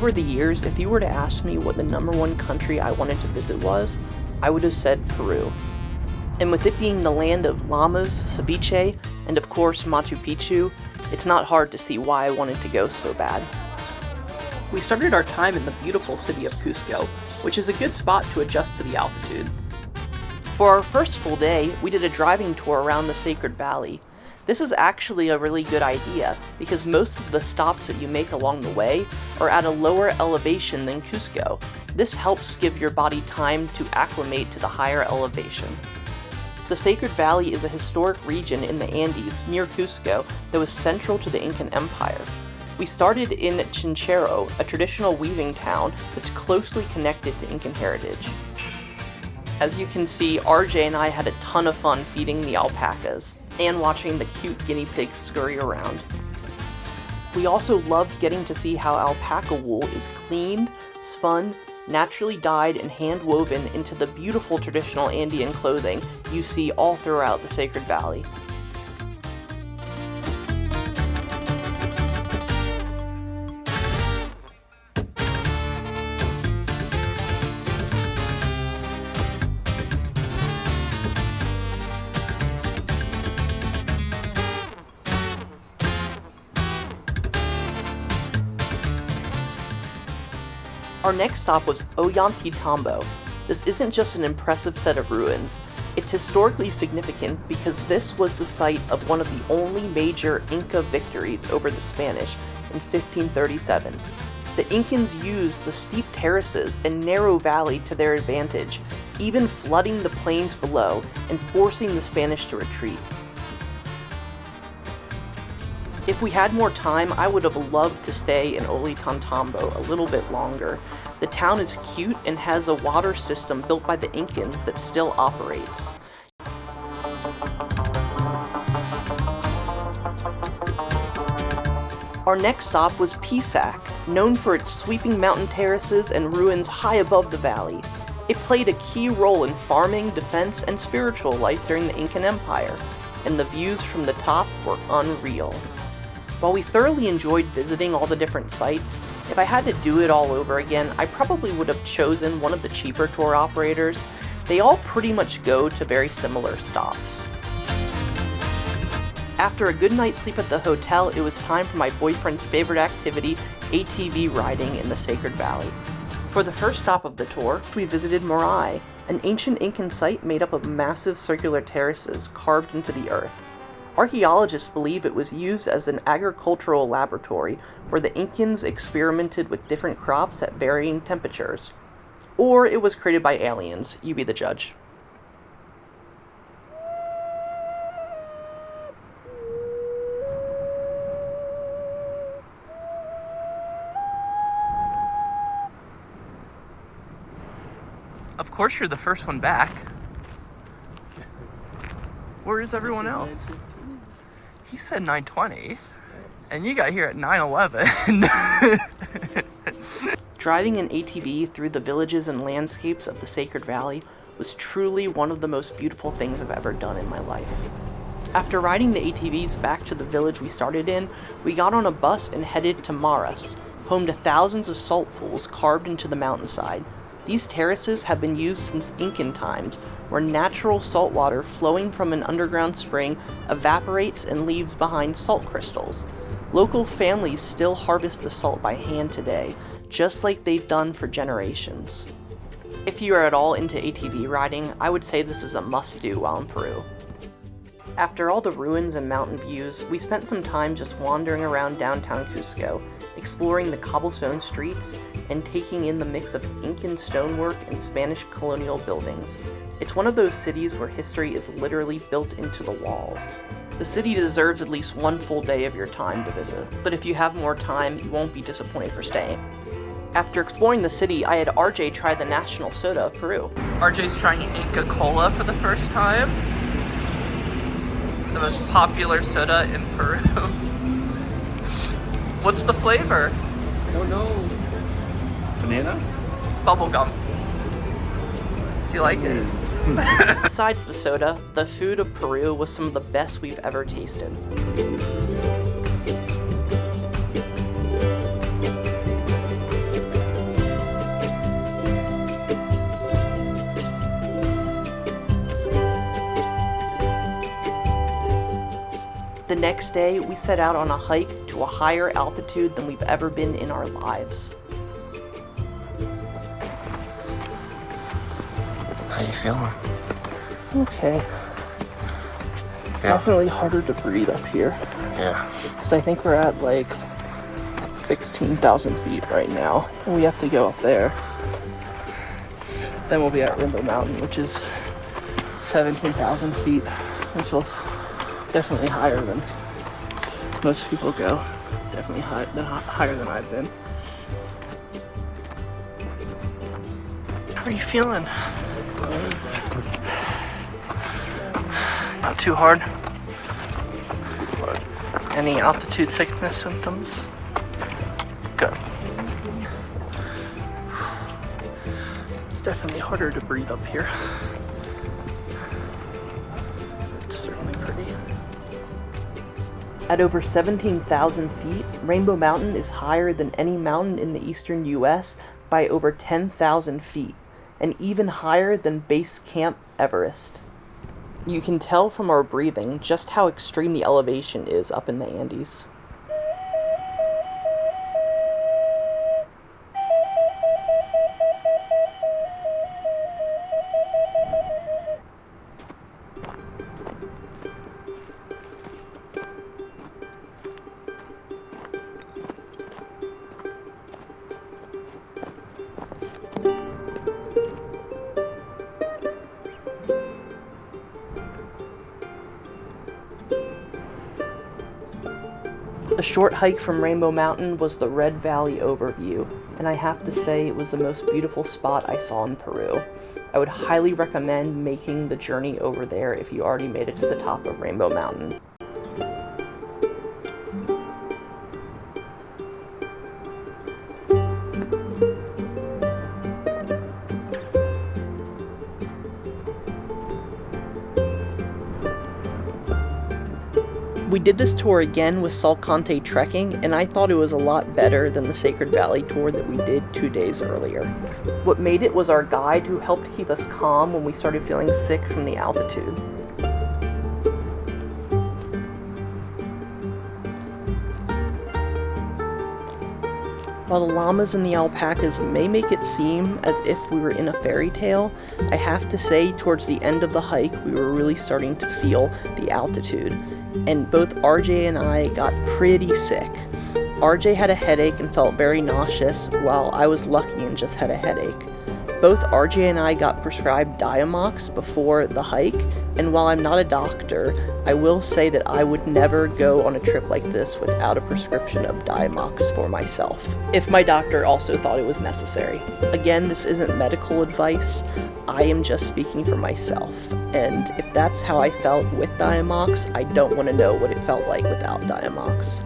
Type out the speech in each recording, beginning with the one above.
Over the years, if you were to ask me what the #1 country I wanted to visit was, I would have said Peru. And with it being the land of llamas, ceviche, and of course Machu Picchu, it's not hard to see why I wanted to go so bad. We started our time in the beautiful city of Cusco, which is a good spot to adjust to the altitude. For our first full day, we did a driving tour around the Sacred Valley. This is actually a really good idea because most of the stops that you make along the way are at a lower elevation than Cusco. This helps give your body time to acclimate to the higher elevation. The Sacred Valley is a historic region in the Andes near Cusco that was central to the Incan Empire. We started in Chinchero, a traditional weaving town that's closely connected to Incan heritage. As you can see, RJ and I had a ton of fun feeding the alpacas and watching the cute guinea pigs scurry around. We also loved getting to see how alpaca wool is cleaned, spun, naturally dyed, and hand-woven into the beautiful traditional Andean clothing you see all throughout the Sacred Valley. Our next stop was Ollantaytambo. This isn't just an impressive set of ruins. It's historically significant because this was the site of one of the only major Inca victories over the Spanish in 1537. The Incans used the steep terraces and narrow valley to their advantage, even flooding the plains below and forcing the Spanish to retreat. If we had more time, I would have loved to stay in Ollantaytambo a little bit longer. The town is cute and has a water system built by the Incans that still operates. Our next stop was Pisac, known for its sweeping mountain terraces and ruins high above the valley. It played a key role in farming, defense, and spiritual life during the Incan Empire, and the views from the top were unreal. While we thoroughly enjoyed visiting all the different sites, if I had to do it all over again, I probably would have chosen one of the cheaper tour operators. They all pretty much go to very similar stops. After a good night's sleep at the hotel, it was time for my boyfriend's favorite activity, ATV riding in the Sacred Valley. For the first stop of the tour, we visited Morai, an ancient Incan site made up of massive circular terraces carved into the earth. Archaeologists believe it was used as an agricultural laboratory where the Incans experimented with different crops at varying temperatures. Or it was created by aliens. You be the judge. Of course you're the first one back. Where is everyone else? He said 9:20, and you got here at 9:11. Driving an ATV through the villages and landscapes of the Sacred Valley was truly one of the most beautiful things I've ever done in my life. After riding the ATVs back to the village we started in, we got on a bus and headed to Maras, home to thousands of salt pools carved into the mountainside. These terraces have been used since Incan times, where natural salt water flowing from an underground spring evaporates and leaves behind salt crystals. Local families still harvest the salt by hand today, just like they've done for generations. If you are at all into ATV riding, I would say this is a must-do while in Peru. After all the ruins and mountain views, we spent some time just wandering around downtown Cusco, exploring the cobblestone streets and taking in the mix of Incan stonework and Spanish colonial buildings. It's one of those cities where history is literally built into the walls. The city deserves at least one full day of your time to visit, but if you have more time, you won't be disappointed for staying. After exploring the city, I had RJ try the national soda of Peru. RJ's trying Inca Cola for the first time. The most popular soda in Peru. What's the flavor? I don't know. Banana? Bubblegum. Do you like it? Besides the soda, the food of Peru was some of the best we've ever tasted. The next day, we set out on a hike to a higher altitude than we've ever been in our lives. How you feeling? Okay. It's definitely harder to breathe up here. Yeah. Because I think we're at like 16,000 feet right now, and we have to go up there. Then we'll be at Rainbow Mountain, which is 17,000 feet, which is definitely higher than most people go. Definitely higher than I've been. How are you feeling? Not too hard? Any altitude sickness symptoms? Good. It's definitely harder to breathe up here. It's certainly pretty. At over 17,000 feet, Rainbow Mountain is higher than any mountain in the eastern US by over 10,000 feet, and even higher than Base Camp Everest. You can tell from our breathing just how extreme the elevation is up in the Andes. A short hike from Rainbow Mountain was the Red Valley overview, and I have to say it was the most beautiful spot I saw in Peru. I would highly recommend making the journey over there if you already made it to the top of Rainbow Mountain. We did this tour again with Salkantay Trekking, and I thought it was a lot better than the Sacred Valley tour that we did 2 days earlier. What made it was our guide who helped keep us calm when we started feeling sick from the altitude. While the llamas and the alpacas may make it seem as if we were in a fairy tale, I have to say towards the end of the hike we were really starting to feel the altitude, and both RJ and I got pretty sick. RJ had a headache and felt very nauseous, while I was lucky and just had a headache. Both RJ and I got prescribed Diamox before the hike, and while I'm not a doctor, I will say that I would never go on a trip like this without a prescription of Diamox for myself, if my doctor also thought it was necessary. Again, this isn't medical advice, I am just speaking for myself, and if that's how I felt with Diamox, I don't want to know what it felt like without Diamox.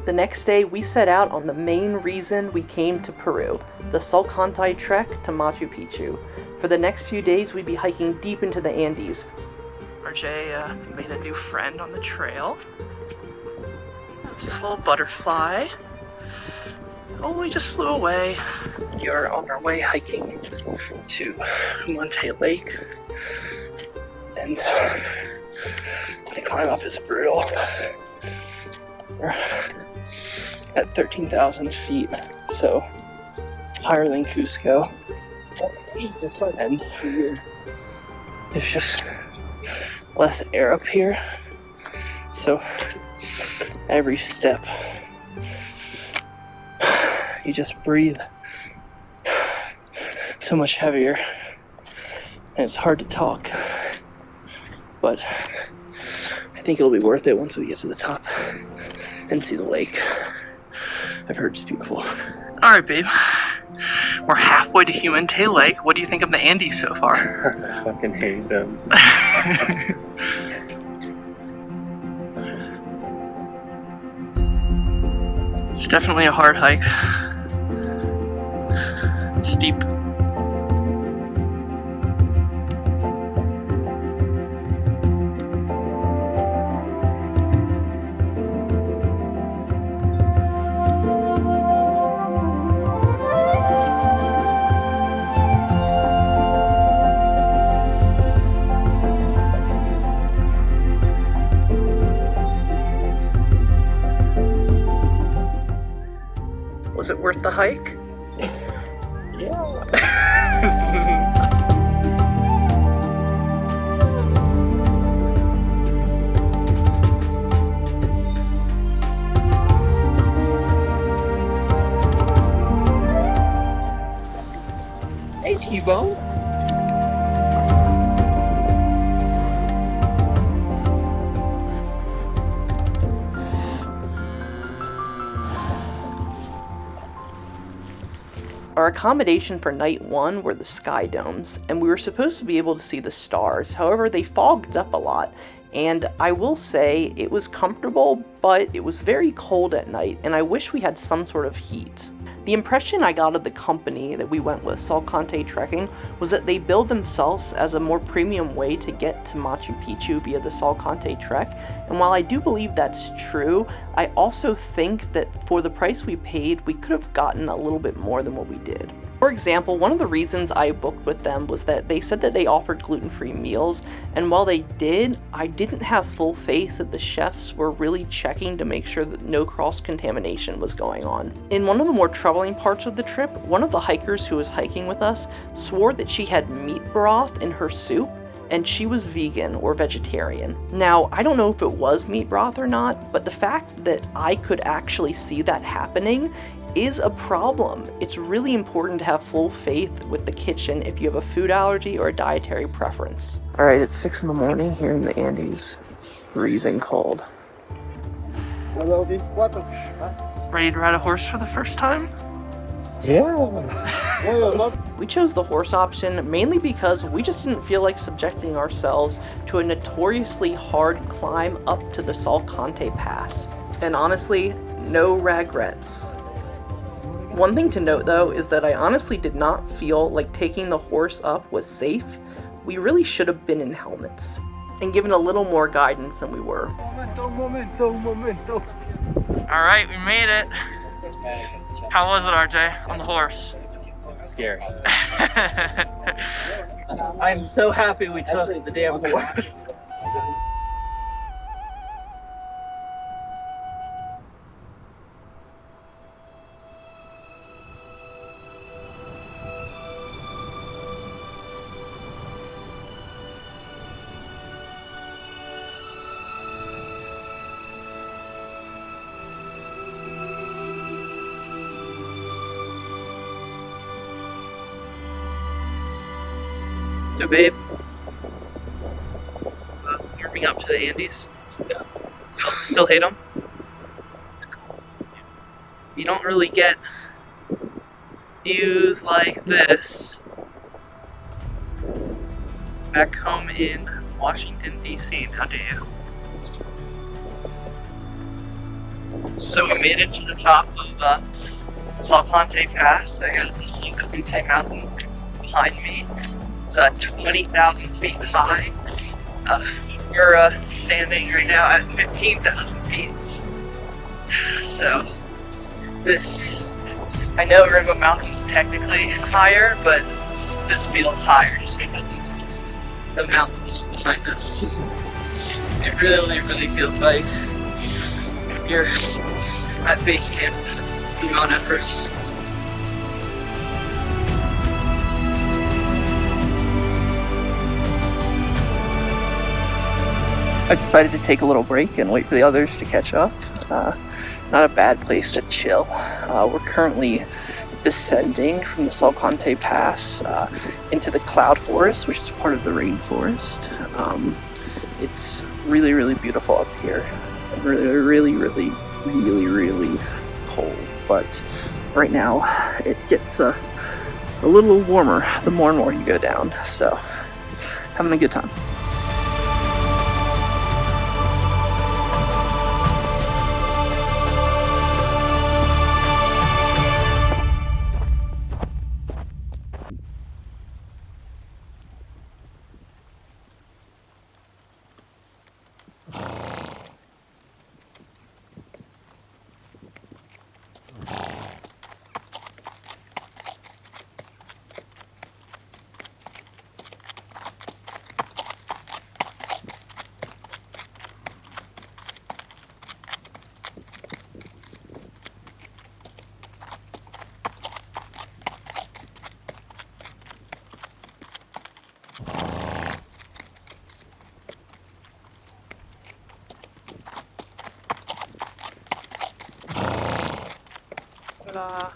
The next day, we set out on the main reason we came to Peru, the Salkantay Trek to Machu Picchu. For the next few days, we'd be hiking deep into the Andes. RJ made a new friend on the trail. That's this little butterfly. Oh, we just flew away. We are on our way hiking to Monte Lake. And I'm gonna climb up this brutal. We're at 13,000 feet, so higher than Cusco. And there's just less air up here, so every step you just breathe so much heavier, and it's hard to talk, but I think it'll be worth it once we get to the top and see the lake. I've heard it's beautiful. Alright, babe. We're halfway to Humante Lake. What do you think of the Andes so far? I fucking hate them. It's definitely a hard hike. Steep. Was it worth the hike? Yeah. Hey, T-Bone. Our accommodation for night 1 were the sky domes, and we were supposed to be able to see the stars. However, they fogged up a lot, and I will say it was comfortable, but it was very cold at night, and I wish we had some sort of heat. The impression I got of the company that we went with, Salkantay Trekking, was that they billed themselves as a more premium way to get to Machu Picchu via the Salkantay Trek, and while I do believe that's true, I also think that for the price we paid, we could have gotten a little bit more than what we did. For example, one of the reasons I booked with them was that they said that they offered gluten-free meals, and while they did, I didn't have full faith that the chefs were really checking to make sure that no cross-contamination was going on. In one of the more troubling parts of the trip, one of the hikers who was hiking with us swore that she had meat broth in her soup, and she was vegan or vegetarian. Now, I don't know if it was meat broth or not, but the fact that I could actually see that happening is a problem. It's really important to have full faith with the kitchen if you have a food allergy or a dietary preference. Alright, it's 6 in the morning here in the Andes. It's freezing cold. Ready to ride a horse for the first time? Yeah. We chose the horse option mainly because we just didn't feel like subjecting ourselves to a notoriously hard climb up to the Salkantay Pass. And honestly, no regrets. One thing to note though is that I honestly did not feel like taking the horse up was safe. We really should have been in helmets and given a little more guidance than we were. Momento. Alright, we made it. How was it, RJ, on the horse? Scary. I'm so happy we took the damn horse. So babe, warming up to the Andes. Yeah. Still hate them? It's cool. You don't really get views like this back home in Washington, D.C. Now do you? So we made it to the top of Salkantay Pass. I got this Salkantay mountain behind me. It's 20,000 feet high. We're standing right now at 15,000 feet. So this, I know River Mountain's technically higher, but this feels higher just because of the mountains behind us. It really feels like you're at base camp in Mount Everest. I decided to take a little break and wait for the others to catch up. Not a bad place to chill. We're currently descending from the Salkantay Pass into the cloud forest, which is part of the rainforest. It's really beautiful up here. Really cold, but right now it gets a little warmer the more and more you go down, so having a good time. Hola.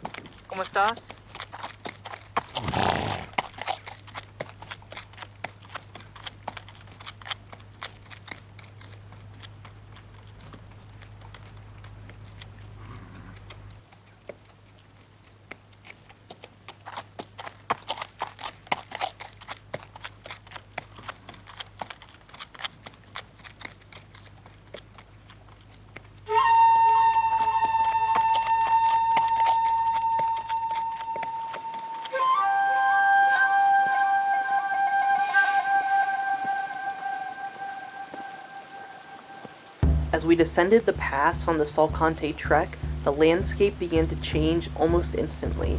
¿Cómo estás? As we descended the pass on the Salkantay Trek, the landscape began to change almost instantly.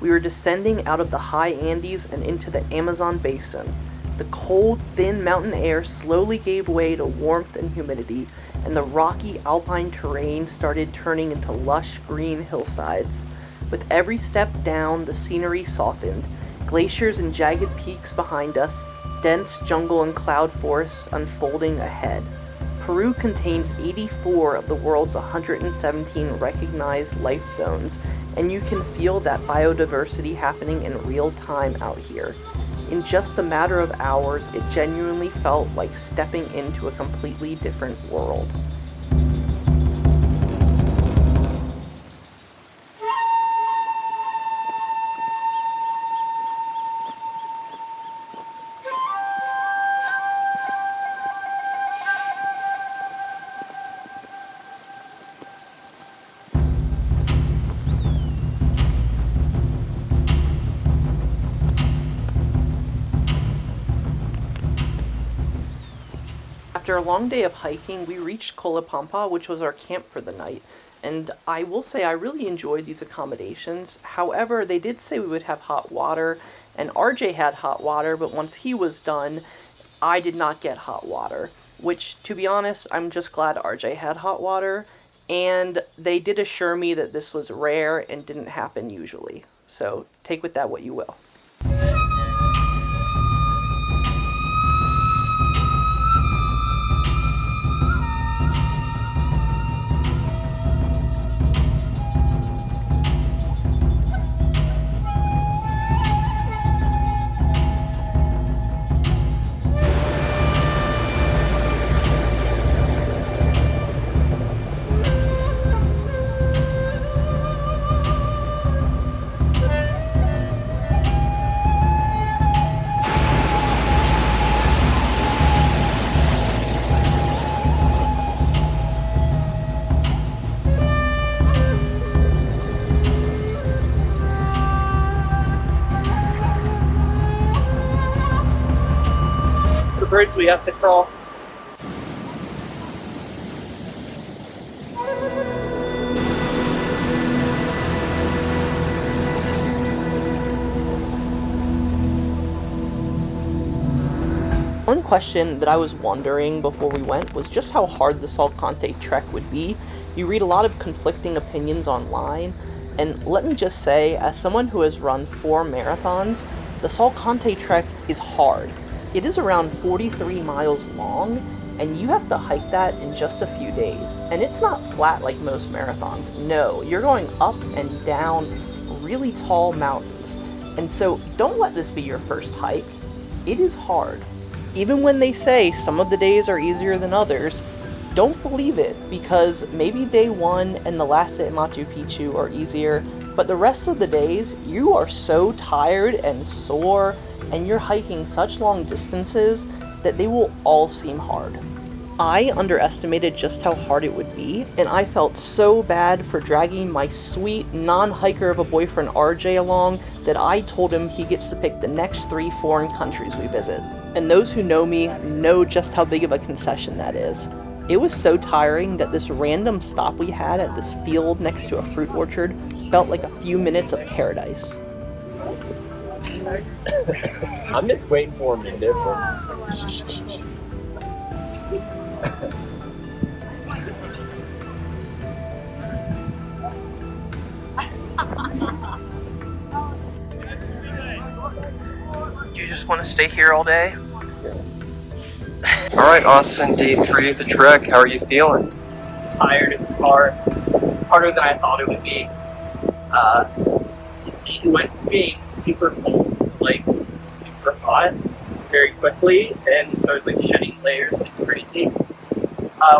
We were descending out of the high Andes and into the Amazon basin. The cold, thin mountain air slowly gave way to warmth and humidity, and the rocky alpine terrain started turning into lush green hillsides. With every step down, the scenery softened. Glaciers and jagged peaks behind us, dense jungle and cloud forests unfolding ahead. Peru contains 84 of the world's 117 recognized life zones, and you can feel that biodiversity happening in real time out here. In just a matter of hours, it genuinely felt like stepping into a completely different world. After a long day of hiking, we reached Colapampa, which was our camp for the night. And I will say I really enjoyed these accommodations. However, they did say we would have hot water, and RJ had hot water, but once he was done, I did not get hot water. Which, to be honest, I'm just glad RJ had hot water. And they did assure me that this was rare and didn't happen usually. So take with that what you will. The bridge we have to cross. One question that I was wondering before we went was just how hard the Salkantay Trek would be. You read a lot of conflicting opinions online, and let me just say, as someone who has run 4 marathons, the Salkantay Trek is hard. It is around 43 miles long, and you have to hike that in just a few days. And it's not flat like most marathons. No, you're going up and down really tall mountains. And so don't let this be your first hike. It is hard. Even when they say some of the days are easier than others, don't believe it, because maybe day 1 and the last day at Machu Picchu are easier, but the rest of the days, you are so tired and sore, and you're hiking such long distances that they will all seem hard. I underestimated just how hard it would be, and I felt so bad for dragging my sweet, non-hiker of a boyfriend RJ along that I told him he gets to pick the next 3 foreign countries we visit. And those who know me know just how big of a concession that is. It was so tiring that this random stop we had at this field next to a fruit orchard felt like a few minutes of paradise. I'm just waiting for him to differ. Do you just want to stay here all day? Alright, Austin, day 3 of the trek. How are you feeling? Tired, it's hard. Harder than I thought it would be. It went from being super cold to like super hot very quickly, and started like shedding layers like crazy.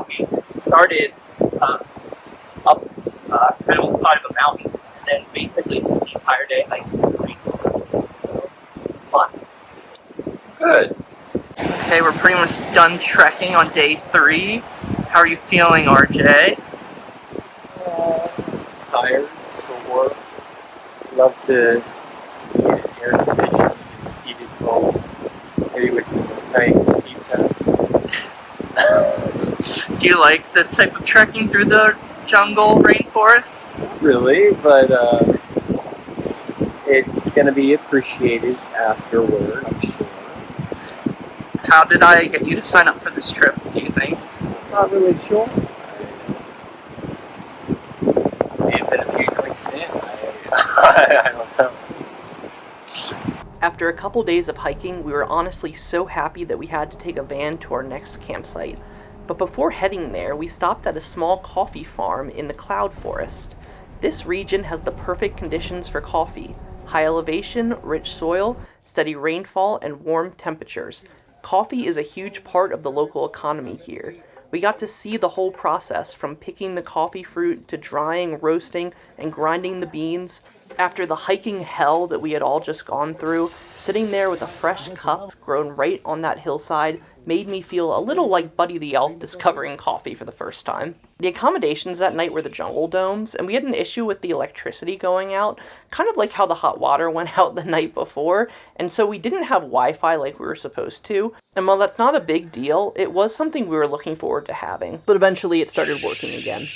We started up kind of on the side of a mountain, and then basically spent the entire day hiking the rainforest. So fun. Good. Okay, we're pretty much done trekking on day 3. How are you feeling, RJ? Tired, sore. Love to eat an air conditioned, heated home. Maybe with some nice pizza. Do you like this type of trekking through the jungle rainforest? Really, but it's gonna be appreciated afterward, I'm sure. How did I get you to sign up for this trip, do you think? Not really sure. May have been a few drinks in. I don't know. After a couple days of hiking, we were honestly so happy that we had to take a van to our next campsite. But before heading there, we stopped at a small coffee farm in the cloud forest. This region has the perfect conditions for coffee: high elevation, rich soil, steady rainfall, and warm temperatures. Coffee is a huge part of the local economy here. We got to see the whole process, from picking the coffee fruit to drying, roasting, and grinding the beans. After the hiking hell that we had all just gone through, sitting there with a fresh cup grown right on that hillside made me feel a little like Buddy the Elf discovering coffee for the first time. The accommodations that night were the jungle domes, and we had an issue with the electricity going out, kind of like how the hot water went out the night before, and so we didn't have Wi-Fi like we were supposed to. And while that's not a big deal, it was something we were looking forward to having. But eventually it started working again.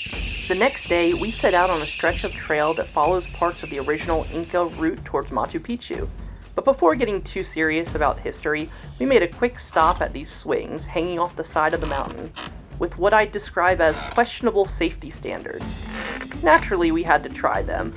The next day, we set out on a stretch of trail that follows parts of the original Inca route towards Machu Picchu. But before getting too serious about history, we made a quick stop at these swings hanging off the side of the mountain, with what I'd describe as questionable safety standards. Naturally, we had to try them.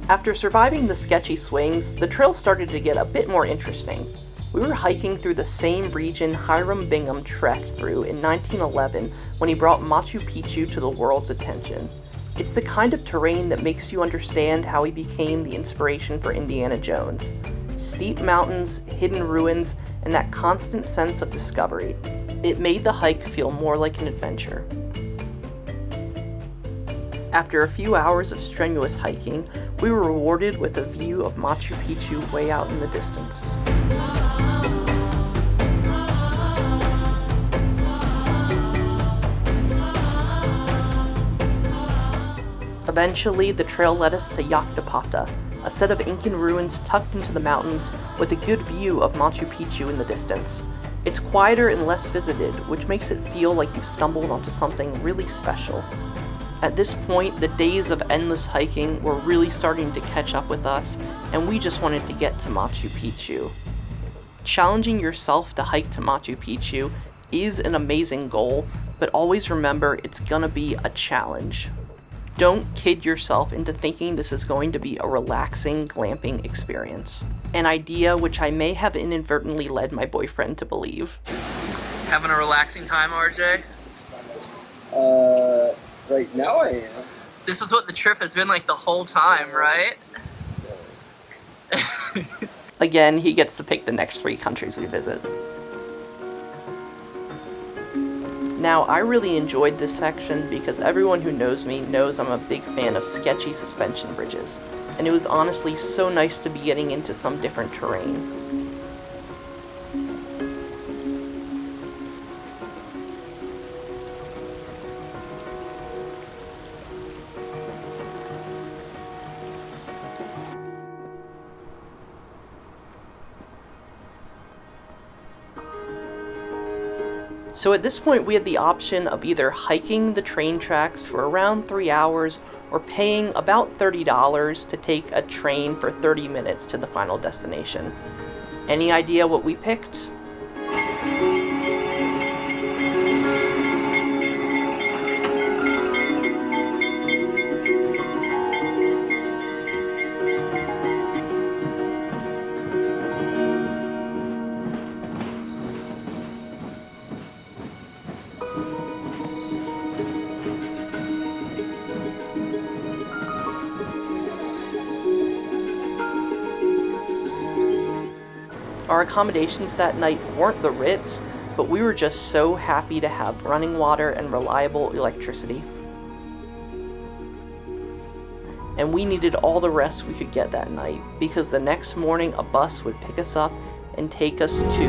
After surviving the sketchy swings, the trail started to get a bit more interesting. We were hiking through the same region Hiram Bingham trekked through in 1911 when he brought Machu Picchu to the world's attention. It's the kind of terrain that makes you understand how he became the inspiration for Indiana Jones. Steep mountains, hidden ruins, and that constant sense of discovery. It made the hike feel more like an adventure. After a few hours of strenuous hiking, we were rewarded with a view of Machu Picchu way out in the distance. Eventually, the trail led us to Yactapata, a set of Incan ruins tucked into the mountains with a good view of Machu Picchu in the distance. It's quieter and less visited, which makes it feel like you've stumbled onto something really special. At this point, the days of endless hiking were really starting to catch up with us, and we just wanted to get to Machu Picchu. Challenging yourself to hike to Machu Picchu is an amazing goal, but always remember it's gonna be a challenge. Don't kid yourself into thinking this is going to be a relaxing glamping experience. An idea which I may have inadvertently led my boyfriend to believe. Having a relaxing time, RJ? Right now I am. This is what the trip has been like the whole time, right? Again, he gets to pick the next 3 countries we visit. Now, I really enjoyed this section because everyone who knows me knows I'm a big fan of sketchy suspension bridges, and it was honestly so nice to be getting into some different terrain. So at this point we had the option of either hiking the train tracks for around 3 hours or paying about $30 to take a train for 30 minutes to the final destination. Any idea what we picked? Our accommodations that night weren't the Ritz, but we were just so happy to have running water and reliable electricity. And we needed all the rest we could get that night, because the next morning a bus would pick us up and take us to...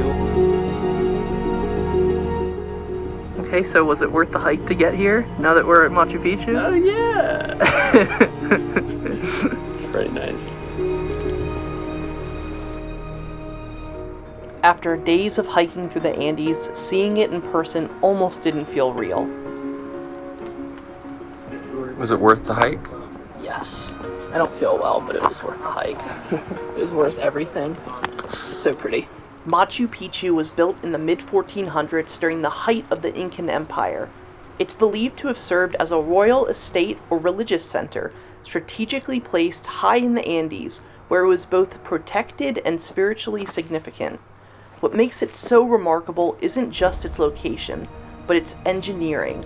Okay, so was it worth the hike to get here, now that we're at Machu Picchu? Oh yeah! It's pretty nice. After days of hiking through the Andes, seeing it in person almost didn't feel real. Was it worth the hike? Yes. I don't feel well, but it was worth the hike. It was worth everything. It's so pretty. Machu Picchu was built in the mid-1400s during the height of the Incan Empire. It's believed to have served as a royal estate or religious center, strategically placed high in the Andes, where it was both protected and spiritually significant. What makes it so remarkable isn't just its location, but its engineering.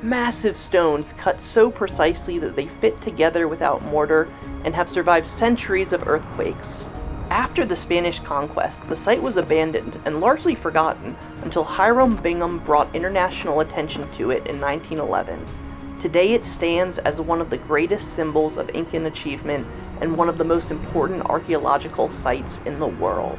Massive stones cut so precisely that they fit together without mortar and have survived centuries of earthquakes. After the Spanish conquest, the site was abandoned and largely forgotten until Hiram Bingham brought international attention to it in 1911. Today it stands as one of the greatest symbols of Incan achievement and one of the most important archaeological sites in the world.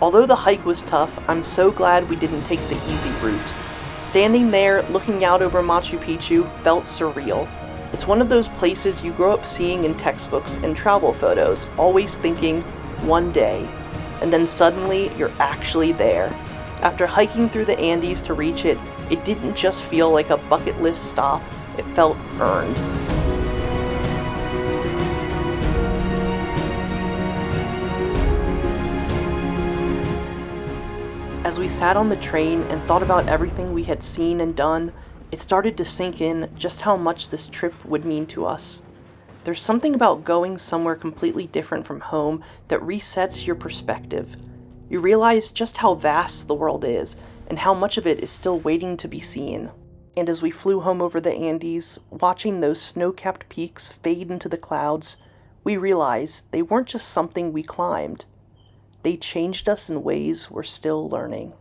Although the hike was tough, I'm so glad we didn't take the easy route. Standing there, looking out over Machu Picchu, felt surreal. It's one of those places you grow up seeing in textbooks and travel photos, always thinking, one day. And then suddenly, you're actually there. After hiking through the Andes to reach it, it didn't just feel like a bucket list stop, it felt earned. As we sat on the train and thought about everything we had seen and done, it started to sink in just how much this trip would mean to us. There's something about going somewhere completely different from home that resets your perspective. You realize just how vast the world is and how much of it is still waiting to be seen. And as we flew home over the Andes, watching those snow-capped peaks fade into the clouds, we realized they weren't just something we climbed. They changed us in ways we're still learning.